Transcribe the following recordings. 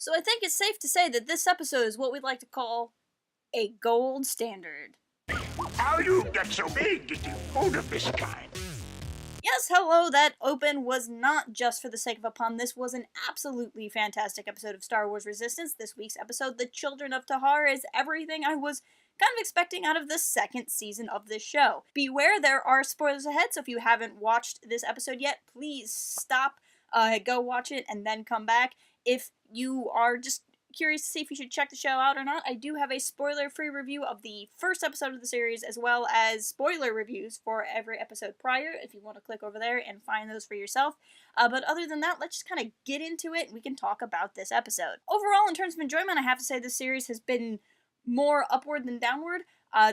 So I think it's safe to say that this episode is what we'd like to call a gold standard. How you get so big that you food of this kind? Yes, hello, that open was not just for the sake of a pun. This was an absolutely fantastic episode of Star Wars Resistance. This week's episode, The Children of Tehar, is everything I was kind of expecting out of the second season of this show. Beware, there are spoilers ahead, so if you haven't watched this episode yet, please stop, go watch it, and then come back. If you are just curious to see if you should check the show out or not, I do have a spoiler-free review of the first episode of the series, as well as spoiler reviews for every episode prior, if you want to click over there and find those for yourself. But other than that, let's just kind of get into it, and we can talk about this episode. Overall, in terms of enjoyment, I have to say this series has been more upward than downward.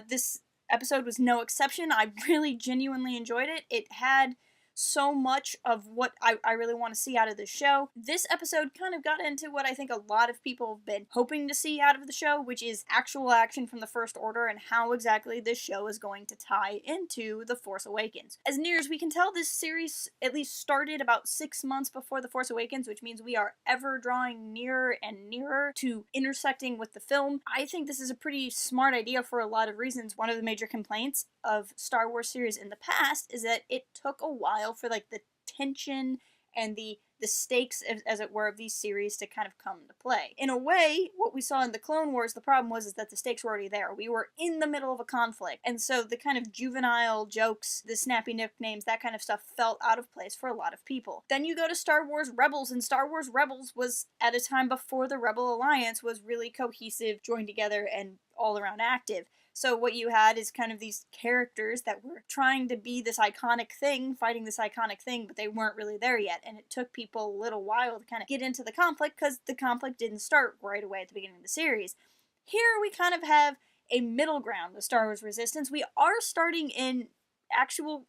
This episode was no exception. I really genuinely enjoyed it. It had so much of what I really want to see out of the show. This episode kind of got into what I think a lot of people have been hoping to see out of the show, which is actual action from the First Order and how exactly this show is going to tie into The Force Awakens. As near as we can tell, this series at least started about 6 months before The Force Awakens, which means we are ever drawing nearer and nearer to intersecting with the film. I think this is a pretty smart idea for a lot of reasons. One of the major complaints of Star Wars series in the past is that it took a while for like the tension and the stakes, as it were, of these series to kind of come into play. In a way, what we saw in the Clone Wars, the problem was is that the stakes were already there. We were in the middle of a conflict, and so the kind of juvenile jokes, the snappy nicknames, that kind of stuff felt out of place for a lot of people. Then you go to Star Wars Rebels, and Star Wars Rebels was at a time before the Rebel Alliance was really cohesive, joined together, and all around active. So what you had is kind of these characters that were trying to be this iconic thing, fighting this iconic thing, but they weren't really there yet. And it took people a little while to kind of get into the conflict because the conflict didn't start right away at the beginning of the series. Here we kind of have a middle ground with Star Wars Resistance. We are starting in actual,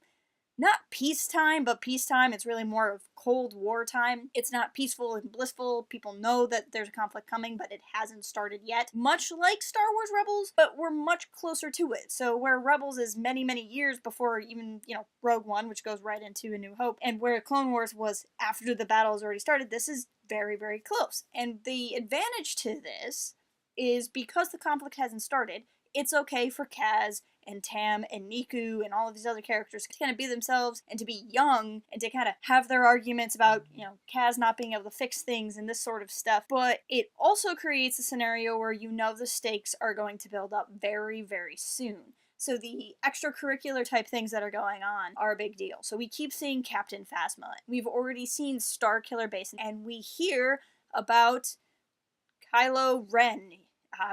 not peacetime, but peacetime. It's really more of Cold War time. It's not peaceful and blissful. People know that there's a conflict coming, but it hasn't started yet. Much like Star Wars Rebels, but we're much closer to it. So where Rebels is many, many years before even, Rogue One, which goes right into A New Hope, and where Clone Wars was after the battle has already started, this is very, very close. And the advantage to this is because the conflict hasn't started, it's okay for Kaz and Tam and Niku and all of these other characters to kind of be themselves and to be young and to kind of have their arguments about, Kaz not being able to fix things and this sort of stuff. But it also creates a scenario where the stakes are going to build up very, very soon. So the extracurricular type things that are going on are a big deal. So we keep seeing Captain Phasma. We've already seen Starkiller Base, and we hear about Kylo Ren,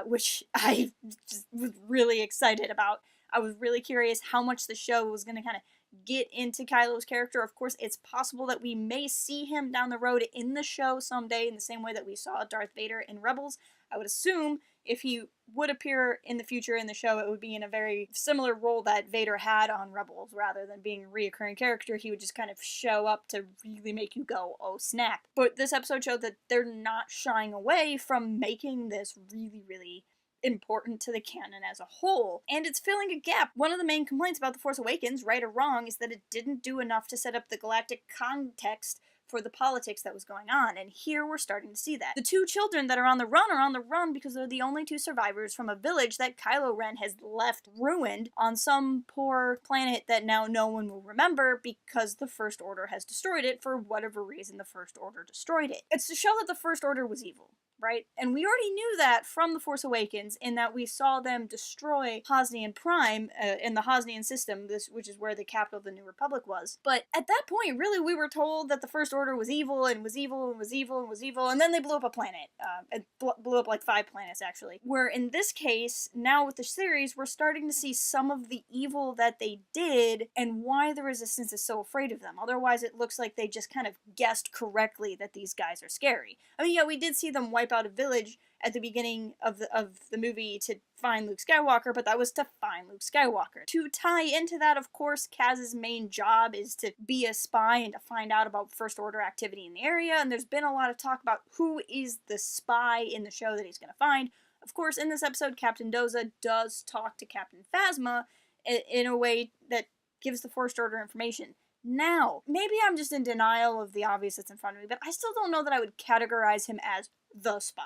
which I just was really excited about. I was really curious how much the show was going to kind of get into Kylo's character. Of course, it's possible that we may see him down the road in the show someday in the same way that we saw Darth Vader in Rebels. I would assume if he would appear in the future in the show, it would be in a very similar role that Vader had on Rebels. Rather than being a reoccurring character, he would just kind of show up to really make you go, oh snap. But this episode showed that they're not shying away from making this really, really important to the canon as a whole, and it's filling a gap. One of the main complaints about The Force Awakens, right or wrong, is that it didn't do enough to set up the galactic context for the politics that was going on, and here we're starting to see that. The two children that are on the run because they're the only two survivors from a village that Kylo Ren has left ruined on some poor planet that now no one will remember because the First Order has destroyed it for whatever reason the First Order destroyed it. It's to show that the First Order was evil, right? And we already knew that from The Force Awakens in that we saw them destroy Hosnian Prime in the Hosnian system, which is where the capital of the New Republic was. But at that point, really, we were told that the First Order was evil and was evil and was evil and was evil, and then they blew up a planet. It blew up like 5 planets, actually. Where in this case, now with the series, we're starting to see some of the evil that they did and why the Resistance is so afraid of them. Otherwise, it looks like they just kind of guessed correctly that these guys are scary. I mean, yeah, we did see them wipe out a village at the beginning of the movie to find Luke Skywalker, but that was to find Luke Skywalker. To tie into that, of course, Kaz's main job is to be a spy and to find out about First Order activity in the area, and there's been a lot of talk about who is the spy in the show that he's going to find. Of course, in this episode, Captain Doza does talk to Captain Phasma in a way that gives the First Order information. Now, maybe I'm just in denial of the obvious that's in front of me, but I still don't know that I would categorize him as the spy.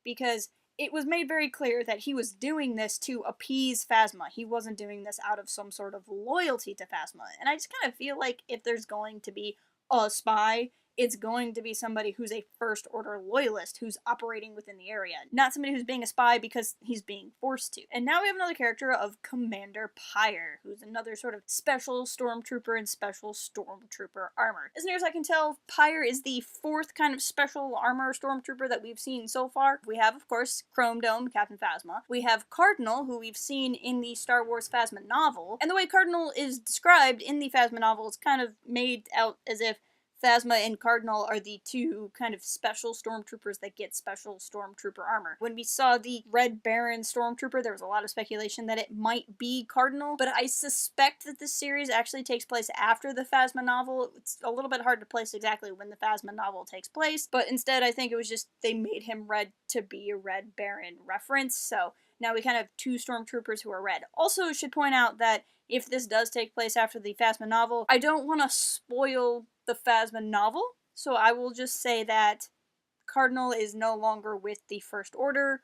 Because it was made very clear that he was doing this to appease Phasma. He wasn't doing this out of some sort of loyalty to Phasma. And I just kind of feel like if there's going to be a spy, it's going to be somebody who's a First Order loyalist who's operating within the area, not somebody who's being a spy because he's being forced to. And now we have another character of Commander Peyer, who's another sort of special stormtrooper in special stormtrooper armor. As near as I can tell, Peyer is the fourth kind of special armor stormtrooper that we've seen so far. We have, of course, Chrome Dome, Captain Phasma. We have Cardinal, who we've seen in the Star Wars Phasma novel. And the way Cardinal is described in the Phasma novel is kind of made out as if Phasma and Cardinal are the two kind of special stormtroopers that get special stormtrooper armor. When we saw the Red Baron stormtrooper, there was a lot of speculation that it might be Cardinal, but I suspect that this series actually takes place after the Phasma novel. It's a little bit hard to place exactly when the Phasma novel takes place, but instead I think it was just they made him red to be a Red Baron reference, so now we kind of have two stormtroopers who are red. Also, I should point out that if this does take place after the Phasma novel, I don't want to spoil the Phasma novel, so I will just say that Cardinal is no longer with the First Order,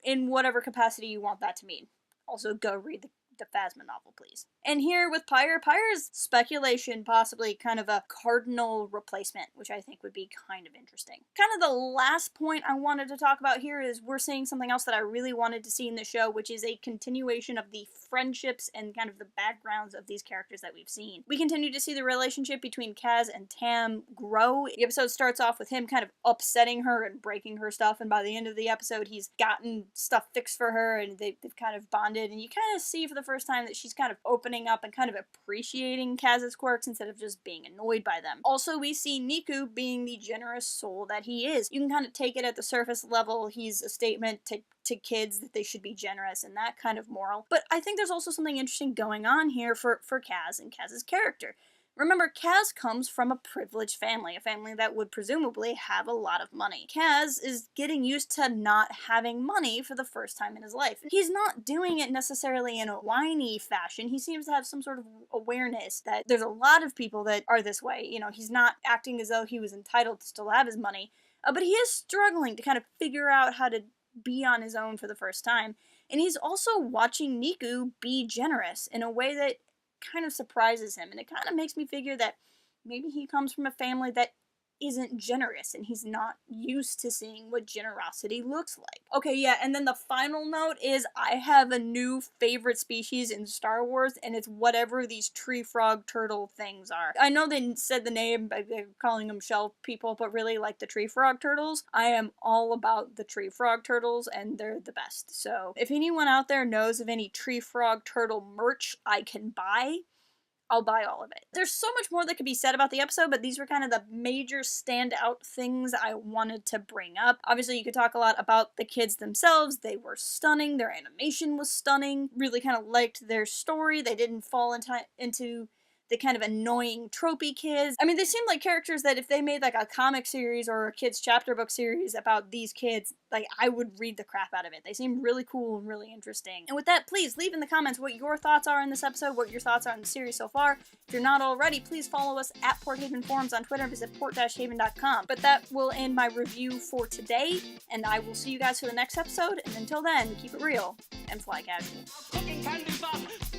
in whatever capacity you want that to mean. Also, go read the Phasma novel, please. And here with Peyer's speculation, possibly kind of a Cardinal replacement, which I think would be kind of interesting. Kind of the last point I wanted to talk about here is we're seeing something else that I really wanted to see in the show, which is a continuation of the friendships and kind of the backgrounds of these characters that we've seen. We continue to see the relationship between Kaz and Tam grow. The episode starts off with him kind of upsetting her and breaking her stuff, and by the end of the episode, he's gotten stuff fixed for her, and they've kind of bonded, and you kind of see for the first time that she's kind of opening up and kind of appreciating Kaz's quirks instead of just being annoyed by them. Also, we see Niku being the generous soul that he is. You can kind of take it at the surface level. He's a statement to kids that they should be generous and that kind of moral. But I think there's also something interesting going on here for Kaz and Kaz's character. Remember, Kaz comes from a privileged family, a family that would presumably have a lot of money. Kaz is getting used to not having money for the first time in his life. He's not doing it necessarily in a whiny fashion. He seems to have some sort of awareness that there's a lot of people that are this way. You know, he's not acting as though he was entitled to still have his money, but he is struggling to kind of figure out how to be on his own for the first time. And he's also watching Niku be generous in a way that kind of surprises him, and it kind of makes me figure that maybe he comes from a family that isn't generous and he's not used to seeing what generosity looks like. Okay, yeah, and then the final note is I have a new favorite species in Star Wars, and it's whatever these tree frog turtle things are. I know they said the name, they're calling them shell people, but really like the tree frog turtles. I am all about the tree frog turtles, and they're the best. So if anyone out there knows of any tree frog turtle merch I can buy, I'll buy all of it. There's so much more that could be said about the episode, but these were kind of the major standout things I wanted to bring up. Obviously, you could talk a lot about the kids themselves. They were stunning. Their animation was stunning. Really kind of liked their story. They didn't fall into the kind of annoying tropey kids. I mean, they seemed like characters that if they made like a comic series or a kids chapter book series about these kids, like I would read the crap out of it. They seem really cool and really interesting. And with that, please leave in the comments what your thoughts are in this episode, what your thoughts are on the series so far. If you're not already, please follow us at Port Haven Forums on Twitter and visit port-haven.com. But that will end my review for today, and I will see you guys for the next episode. And until then, keep it real and fly casual. Cooking candy box.